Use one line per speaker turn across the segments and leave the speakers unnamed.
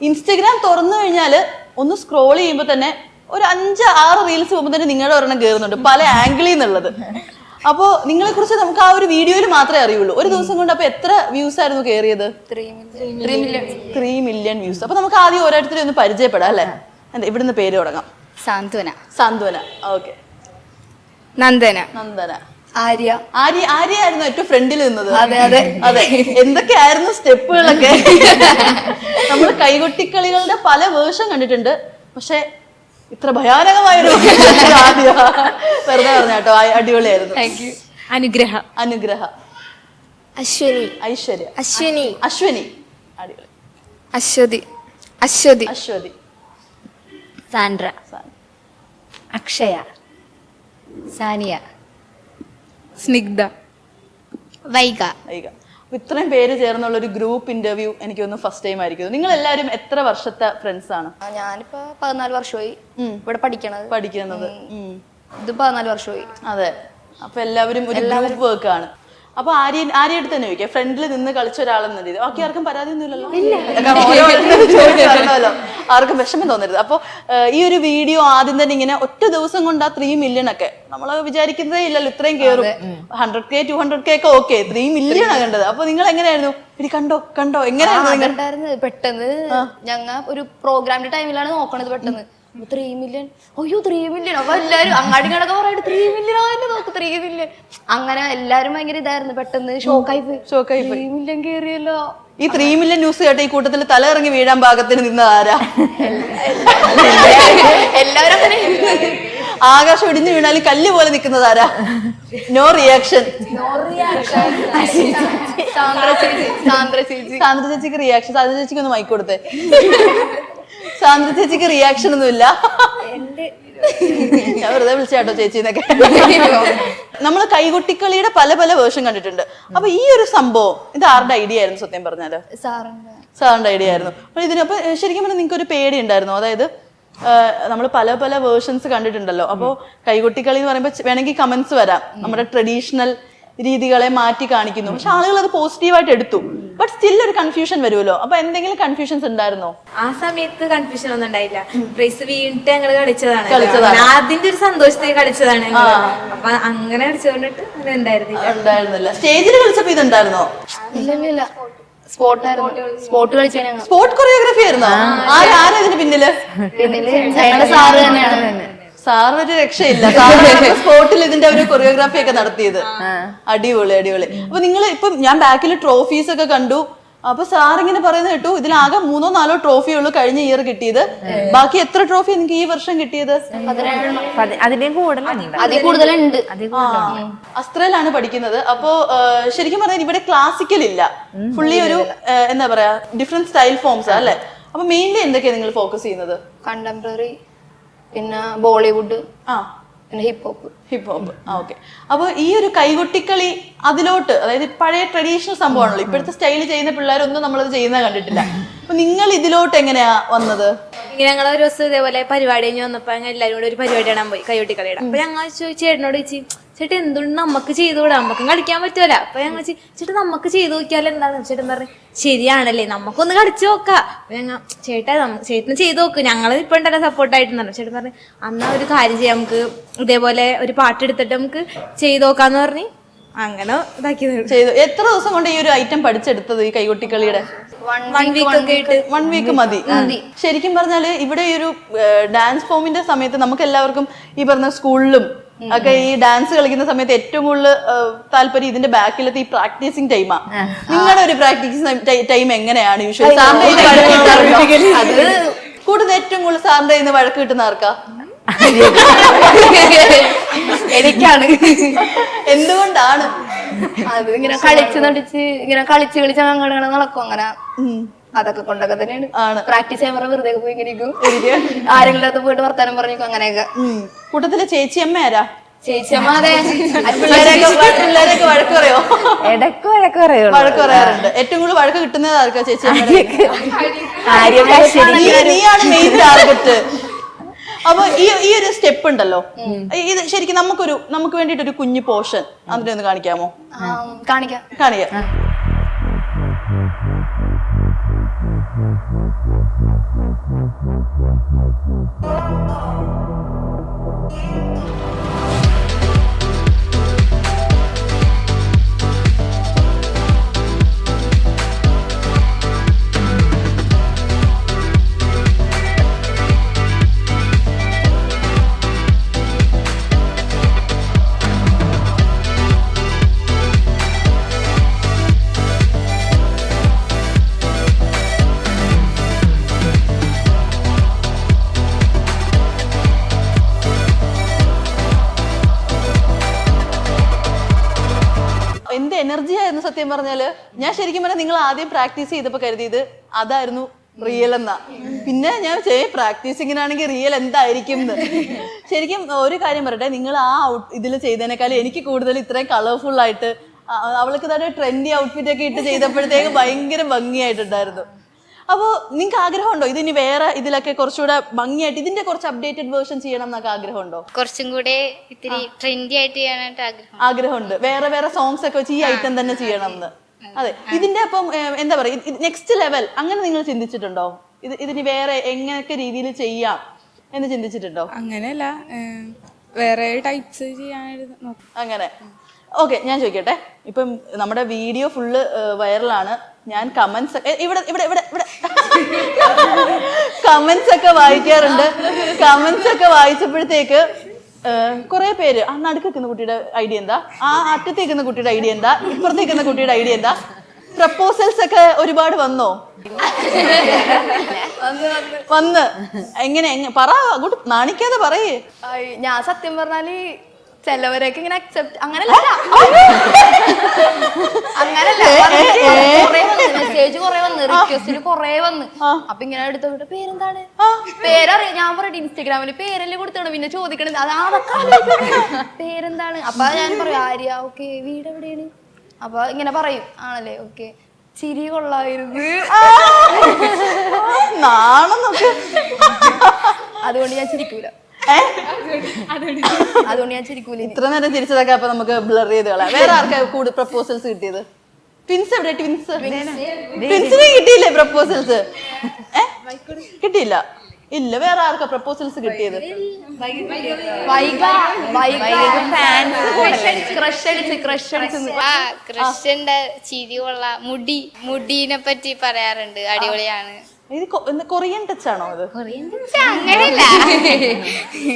Instagram തുറന്നു കഴിഞ്ഞാല് ഒന്ന് സ്ക്രോൾ ചെയ്യുമ്പോൾ തന്നെ ഒരു 5-6 റീൽസ് പോകുമ്പോൾ തന്നെ നിങ്ങളുടെ ഒരെണ്ണം കയറുന്നുണ്ട് പല ആംഗിളിൽ നിന്നുള്ളത്. അപ്പോ നിങ്ങളെ കുറിച്ച് നമുക്ക് ആ ഒരു വീഡിയോയിൽ മാത്രമേ അറിയുള്ളൂ. ഒരു ദിവസം കൊണ്ട് അപ്പൊ എത്ര വ്യൂസ് ആയിരുന്നു കയറിയത്? 3 മില്യൺ വ്യൂസ്. അപ്പൊ നമുക്ക് ആദ്യം ഓരോരുത്തരും ഒന്ന് പരിചയപ്പെടാം അല്ലെ? എന്താ ഇവിടുന്ന് പേര് തുടങ്ങാം. സാന്ത്വന. ഓക്കെ.
നന്ദന.
ആര്യായിരുന്നു ഏറ്റവും ഫ്രണ്ടിൽ നിന്നത്. അതെ. എന്തൊക്കെയായിരുന്നു സ്റ്റെപ്പുകളൊക്കെ? നമ്മൾ കൈകൊട്ടിക്കളികളുടെ പല വേർഷൻ കണ്ടിട്ടുണ്ട്, പക്ഷെ ഇത്ര ഭയാനകമായൊരു ആദ്യ വെറുതെ പറഞ്ഞാട്ടോ. അടിപൊളിയായിരുന്നു. അനുഗ്രഹ. അശ്വനി. അടിപൊളി. അശ്വതി.
സാൻഡ്ര. അക്ഷയ. സാനിയ. സ്നിഗ്ധ. വൈഗ.
ഇത്രയും പേര് ചേർന്നുള്ള ഒരു ഗ്രൂപ്പ് ഇന്റർവ്യൂ എനിക്ക് തോന്നുന്നു ഫസ്റ്റ് ടൈം ആയിരിക്കും. നിങ്ങൾ എല്ലാവരും എത്ര വർഷത്തെ ഫ്രണ്ട്സ് ആണ്?
ഞാനിപ്പോ 14 വർഷമായി ഇവിടെ പഠിക്കുന്നത്. ഇത് 14 വർഷമായി.
അതെ. അപ്പൊ എല്ലാവരും ഒരു ഗ്രൂപ്പ് വർക്ക് ആണ്. അപ്പൊ ആര്യടുത്ത് തന്നെ ചോദിക്കാം, ഫ്രണ്ടിൽ നിന്ന് കളിച്ച ഒരാളെന്ന രീതി. ബാക്കി ആർക്കും പരാതി ഒന്നും ഇല്ലല്ലോ, ആർക്കും വിഷമം തോന്നരുത്. അപ്പൊ ഈ ഒരു വീഡിയോ ആദ്യം തന്നെ ഇങ്ങനെ ഒറ്റ ദിവസം കൊണ്ട് ആ 3 മില്യൺ ഒക്കെ നമ്മൾ വിചാരിക്കുന്നതേ ഇല്ലല്ലോ ഇത്രയും കയറും. 100K 200K ഒക്കെ ഓക്കെ, 3 മില്യൺ ആണ് കണ്ടത്. അപ്പൊ നിങ്ങൾ എങ്ങനെയായിരുന്നു? കണ്ടോ എങ്ങനെയായിരുന്നു?
പെട്ടെന്ന് ഞങ്ങ ഒരു പ്രോഗ്രാമിന്റെ ടൈമിലാണ് നോക്കണത്. പെട്ടെന്ന് 3 മില്യൺ, അയ്യോ 3 മില്യൺ. അപ്പൊ എല്ലാരും അങ്ങാടി കണക്കെ പറയട്ടെ 3 മില്യൺ ആയിട്ട് നോക്ക് 3 മില്യൺ. അങ്ങനെ എല്ലാരും ഭയങ്കര ഇതായിരുന്നു. പെട്ടെന്ന് ഷോക്കായി പോയി. 3 മില്യൺ കേറിയല്ലോ.
ഈ 3 മില്യൺ ന്യൂസ് കേട്ട ഈ കൂട്ടത്തിൽ തല ഇറങ്ങി വീഴാൻ പാകത്തിന് നിന്ന ആരാ?
എല്ലാവരും അങ്ങനെ
ആകാശം ഇടിഞ്ഞു വീണാലും കല്ല് പോലെ നിൽക്കുന്നത് ആരാ? No reaction. സാന്ദ്ര ചേച്ചിക്ക് റിയാക്ഷൻ. സാന്ദ്ര ചേച്ചിക്ക് ഒന്ന് മൈക്ക് കൊടുത്തേ. സാന്ദ്ര ചേച്ചിക്ക് റിയാക്ഷൻ ഒന്നുമില്ല. ഞാൻ വെറുതെ വിളിച്ചാട്ടോ ചേച്ചിന്നൊക്കെ. നമ്മള് കൈകൊട്ടിക്കളിയുടെ പല വേർഷൻ കണ്ടിട്ടുണ്ട്. അപ്പൊ ഈ ഒരു സംഭവം ഇത് ആരുടെ ഐഡിയ ആയിരുന്നു? സത്യം പറഞ്ഞാല് സാറിന്റെ ഐഡിയ ആയിരുന്നു. അപ്പൊ ഇതിനപ്പൊ ശരിക്കും പറഞ്ഞാൽ നിങ്ങൾക്ക് ഒരു പേടി ഉണ്ടായിരുന്നു? അതായത് നമ്മൾ പല വേർഷൻസ് കണ്ടിട്ടുണ്ടല്ലോ. അപ്പൊ കൈകൊട്ടിക്കളി എന്ന് പറയുമ്പോൾ വേണമെങ്കിൽ കമന്റ്സ് വരാം, നമ്മുടെ ട്രഡീഷണൽ രീതികളെ മാറ്റി കാണിക്കുന്നു. പക്ഷെ ആളുകൾ അത് പോസിറ്റീവായിട്ട് എടുത്തു. ബട്ട് സ്റ്റിൽ ഒരു കൺഫ്യൂഷൻ വരുമല്ലോ. അപ്പൊ എന്തെങ്കിലും കൺഫ്യൂഷൻസ് ഉണ്ടായിരുന്നോ?
ആ സമയത്ത് കൺഫ്യൂഷൻ ഒന്നും ഉണ്ടായില്ല. പ്രൈസ് വീണിട്ട് ഞങ്ങള് കളിച്ചതാണ്. അതിന്റെ ഒരു സന്തോഷത്തിൽ കളിച്ചതാണ്. അപ്പൊ അങ്ങനെ കളിച്ചുകൊണ്ടിട്ട്
ഉണ്ടായിരുന്നില്ല. സ്റ്റേജിൽ കളിച്ചപ്പോ ഇതുണ്ടായിരുന്നോ?
ഇല്ല, സ്പോർട്ട് കളിച്ചാണ്.
സ്പോർട്ട് കൊറിയോഗ്രാഫി ആയിരുന്നോ? ആരാ ഇതിന് പിന്നില്?
സാറ് തന്നെയാണ്.
സാർ ഒരു രക്ഷയില്ല. സ്പോർട്ടിൽ ഇതിന്റെ ഒരു കൊറിയോഗ്രാഫി ഒക്കെ നടത്തിയത്. അടിപൊളി. അപ്പൊ നിങ്ങൾ ഇപ്പം ഞാൻ ബാക്കിൽ ട്രോഫീസ് ഒക്കെ കണ്ടു. അപ്പൊ സാർ ഇങ്ങനെ പറയുന്നത് കേട്ടു, ഇതിലാകെ 3-4 ട്രോഫി ഉള്ളൂ കഴിഞ്ഞ ഇയർ കിട്ടിയത്. ബാക്കി എത്ര ട്രോഫി നിങ്ങൾക്ക് ഈ വർഷം കിട്ടിയത്?
കൂടുതലുണ്ട്.
അസ്ത്രയിലാണ് പഠിക്കുന്നത്. അപ്പോ ശരിക്കും പറഞ്ഞാൽ ഇവിടെ ക്ലാസിക്കൽ ഇല്ല, ഫുള്ളി ഒരു എന്താ പറയാ ഡിഫറെന്റ് സ്റ്റൈൽ ഫോംസ് അല്ലെ? അപ്പൊ മെയിൻലി എന്തൊക്കെയാ നിങ്ങൾ ഫോക്കസ് ചെയ്യുന്നത്?
കണ്ടംപററി, പിന്നെ ബോളിവുഡ്, പിന്നെ ഹിപ്പ് ഹോപ്പ്.
ഓക്കെ. അപ്പൊ ഈ ഒരു കൈകൊട്ടിക്കളി അതിലോട്ട്, അതായത് പഴയ ട്രഡീഷണൽ സംഭവമാണല്ലോ. ഇപ്പോഴത്തെ സ്റ്റൈൽ ചെയ്യുന്ന പിള്ളേരൊന്നും നമ്മളത് ചെയ്യുന്നത് കണ്ടിട്ടില്ല. അപ്പൊ നിങ്ങൾ ഇതിലോട്ട് എങ്ങനെയാ വന്നത്?
ഇങ്ങനെ ഞങ്ങൾ ഒരു ദിവസം ഇതേപോലെ പരിപാടി കഴിഞ്ഞ് വന്നപ്പോ എല്ലാവരും കൂടെ ഒരു പരിപാടി കാണാൻ പോയി, കൈകൊട്ടിക്കളിയുടെ. അപ്പൊ ഞങ്ങൾ ചേട്ടനോട് ചോദിച്ചു, ചേട്ടാ എന്തുകൊണ്ട് നമുക്ക് ചെയ്തുകൂടാ, നമുക്കും കളിക്കാൻ പറ്റുമല്ല. അപ്പൊ ഞങ്ങൾ ചേട്ടാ നമുക്ക് ചെയ്തു നോക്കിയാൽ എന്താന്ന് ചേട്ടൻ പറഞ്ഞു, ശരിയാണല്ലേ നമുക്കൊന്ന് കളിച്ചു നോക്കാം. അപ്പൊ ഞങ്ങൾ ചേട്ടന് ചെയ്തു നോക്ക്, ഞങ്ങൾ ഇപ്പൊ ഉണ്ടല്ലോ സപ്പോർട്ടായിട്ടെന്ന് പറഞ്ഞു. ചേട്ടൻ പറഞ്ഞു അന്നാ ഒരു കാര്യം ചെയ്യാം, നമുക്ക് ഇതേപോലെ ഒരു പാട്ടെടുത്തിട്ട് നമുക്ക് ചെയ്തു നോക്കാന്ന് പറഞ്ഞ് അങ്ങനെ ഇതാക്കിയത്.
ചെയ്തു. എത്ര ദിവസം കൊണ്ട് ഈ ഒരു ഐറ്റം പഠിച്ചെടുത്തത് ഈ കൈകൊട്ടിക്കളിയുടെ?
1
വീക്ക് മതി. ശരിക്കും പറഞ്ഞാല് ഇവിടെ ഈ ഒരു ഡാൻസ് ഫോമിന്റെ സമയത്ത് നമുക്ക് എല്ലാവർക്കും ഈ പറഞ്ഞ സ്കൂളിലും ഒക്കെ ഈ ഡാൻസ് കളിക്കുന്ന സമയത്ത് ഏറ്റവും കൂടുതൽ താല്പര്യം ഇതിന്റെ ബാക്കിലത്തെ ഈ പ്രാക്ടീസിങ് ടൈമാ. നിങ്ങളുടെ ഒരു പ്രാക്ടീസിങ് ടൈം എങ്ങനെയാണ് യൂഷ്വലി? കൂടുതൽ ഏറ്റവും കൂടുതൽ സാറിന്റെ കയ്യിൽ നിന്ന് വഴക്ക് കിട്ടുന്ന ആർക്കാ?
എനിക്കാണ്.
എന്തുകൊണ്ടാണ്?
അത് ഇങ്ങനെ കളിച്ച് അങ്ങനെ നടക്കും. അങ്ങനെ അതൊക്കെ കൊണ്ടൊക്കെ തന്നെയാണ് പ്രാക്ടീസ് ചെയ്യാൻ പറഞ്ഞ വെറുതെ പോയി ഇങ്ങനെ ആരെങ്കിലും അത് പോയിട്ട് വർത്താനം പറഞ്ഞിരിക്കും. അങ്ങനെയൊക്കെ.
കൂട്ടത്തിലെ ചേച്ചിയമ്മ ആരാ?
ചേച്ചിയമ്മ. അതെ.
പിള്ളേരൊക്കെ വഴക്ക് പറയോ? വഴക്ക് പറയാറുണ്ട്. ഏറ്റവും കൂടുതൽ വഴക്ക് കിട്ടുന്നത് ആർക്കാ? ചേച്ചിയമ്മ. നീയാണ് മെയിൻ ടാർഗറ്റ്. അപ്പൊ ഈ ഒരു സ്റ്റെപ്പ് ഉണ്ടല്ലോ, ഇത് ശരിക്കും നമുക്ക് വേണ്ടിട്ട് ഒരു കുഞ്ഞു പോർഷൻ അതിനെ ഒന്ന് കാണിക്കാമോ? കാണിക്കാം. സത്യം പറഞ്ഞാല്. ഞാൻ ശരിക്കും പറഞ്ഞാൽ നിങ്ങൾ ആദ്യം പ്രാക്ടീസ് ചെയ്തപ്പോ കരുതിയത് അതായിരുന്നു റിയൽ എന്നാ. പിന്നെ ഞാൻ പ്രാക്ടീസിങ്ങിനാണെങ്കിൽ റിയൽ എന്തായിരിക്കും എന്ന്. ശരിക്കും ഒരു കാര്യം പറയട്ടെ, നിങ്ങൾ ആ ഇതിൽ ചെയ്തതിനേക്കാളും എനിക്ക് കൂടുതൽ ഇത്രയും കളർഫുൾ ആയിട്ട് അവൾക്ക് തന്നെ ട്രെൻഡി ഔട്ട്ഫിറ്റ് ഒക്കെ ഇട്ട് ചെയ്തപ്പോഴത്തേക്ക് ഭയങ്കര ഭംഗിയായിട്ടുണ്ടായിരുന്നു. അപ്പോൾ നിങ്ങൾക്ക് ആഗ്രഹമുണ്ടോ ഇതിനി വേറെ ഇതിലൊക്കെ കുറച്ചുകൂടെ ഭംഗിയായിട്ട് ഇതിന്റെ കുറച്ച് അപ്ഡേറ്റഡ് വേർഷൻ ചെയ്യണം എന്നൊക്കെ ആഗ്രഹമുണ്ടോ?
കുറച്ചും കൂടെ ഇത്തിരി ട്രെൻഡി ആയിട്ട് ചെയ്യാനായിട്ട്
ആഗ്രഹമുണ്ട്. വേറെ വേറെ സോങ്സ് ഒക്കെ വെച്ച് ഈ ഐറ്റം തന്നെ ചെയ്യണം എന്ന്. അതെ, ഇതിന്റെ അപ്പം എന്താ പറയുക, നെക്സ്റ്റ് ലെവൽ അങ്ങനെ നിങ്ങൾ ചിന്തിച്ചിട്ടുണ്ടോ? ഇതിന് വേറെ എങ്ങനെയൊക്കെ രീതിയിൽ ചെയ്യാം എന്ന് ചിന്തിച്ചിട്ടുണ്ടോ?
അങ്ങനെയല്ല, വേറെ ടൈപ്സ് ചെയ്യാനായിട്ട്
അങ്ങനെ. ഓക്കെ, ഞാൻ ചോദിക്കട്ടെ, ഇപ്പം നമ്മുടെ വീഡിയോ ഫുള്ള് വൈറലാണ്. ഞാൻ കമന്റ്സ് ഇവിടെ ഇവിടെ ഇവിടെ ഇവിടെ കമന്റ്സ് ഒക്കെ വായിക്കാറുണ്ട്. കമന്റ്സ് ഒക്കെ വായിച്ചപ്പോഴത്തേക്ക് കുറെ പേര് ആ നടുക്കുന്ന കുട്ടിയുടെ ഐഡിയ എന്താ, ആ അറ്റത്തേക്കുന്ന കുട്ടിയുടെ ഐഡിയ എന്താ, ഇപ്പുറത്തേക്കുന്ന കുട്ടിയുടെ ഐഡിയ എന്താ, പ്രപ്പോസൽസ് ഒക്കെ ഒരുപാട് വന്നോ? വന്ന് എങ്ങനെ പറ, അങ്ങോട്ട് നാണിക്കാതെ പറയേ.
ഞാൻ സത്യം പറഞ്ഞാല് ചിലവരൊക്കെ ഇങ്ങനെ അക്സെപ്റ്റ് അങ്ങനല്ല മെസ്സേജ് കൊറേ വന്ന്, റിക്വസ്റ്റില് കൊറേ വന്ന്. അപ്പൊ ഇങ്ങനെ എടുത്തോട്ട് പേരെന്താണ്, പേരറിയാം. ഞാൻ പറയട്ടെ, ഇൻസ്റ്റഗ്രാമില് പേരെല്ലാം കൊടുത്തോണ്ട് പിന്നെ ചോദിക്കണത് അതൊക്കെ പേരെന്താണ്. അപ്പൊ ഞാൻ പറയും ആര്യ, ഓക്കെ വീട് എവിടെയാണ്, അപ്പൊ ഇങ്ങനെ പറയും ആണല്ലേ, ഓക്കെ ചിരി കൊള്ളായിരുന്നു, അതുകൊണ്ട് ഞാൻ ചിരിക്കൂല. അതുകൊണ്ട് ഞാൻ ചിരിക്കൂല.
ഇത്ര നേരം ചിരിച്ചതൊക്കെ അപ്പൊ നമുക്ക് ബ്ലർ ചെയ്ത് കളയാം. വേറെ ആർക്കാ കൂടുതൽ പ്രപ്പോസൽസ് കിട്ടിയത്? ട്വിൻസ് എവിടെ? ട്വിൻസിനെ കിട്ടിയില്ലേ പ്രപ്പോസൽസ്? കിട്ടിയില്ല. ഇല്ല, വേറെ ആർക്കാ പ്രപ്പോസൽസ് കിട്ടിയത്?
കൃഷിന്റെ ചിരി കൊള്ള, മുടീനെ പറ്റി പറയാറുണ്ട്, അടിപൊളിയാണ്.
ഇത് കൊറിയൻ ടച്ച് ആണോ? ഇത്
അങ്ങനെയല്ല,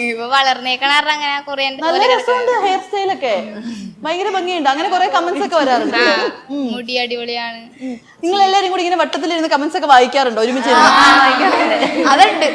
ഇപ്പൊ വളർന്നേക്കണ അങ്ങനെ കൊറിയൻ.
നല്ല രസമുണ്ട് ഹെയർ സ്റ്റൈലൊക്കെ, ഭയങ്കര ഭംഗിയുണ്ട്. അങ്ങനെ കുറെ കമന്റ്സ് ഒക്കെ വരാറുണ്ട്.
മുടി അടിപൊളിയാണ്.
നിങ്ങൾ എല്ലാരും കൂടി ഇങ്ങനെ വട്ടത്തിലിരുന്ന് കമന്റ്സ് ഒക്കെ വായിക്കാറുണ്ടോ ഒരുമിച്ച്?
അതുണ്ട്.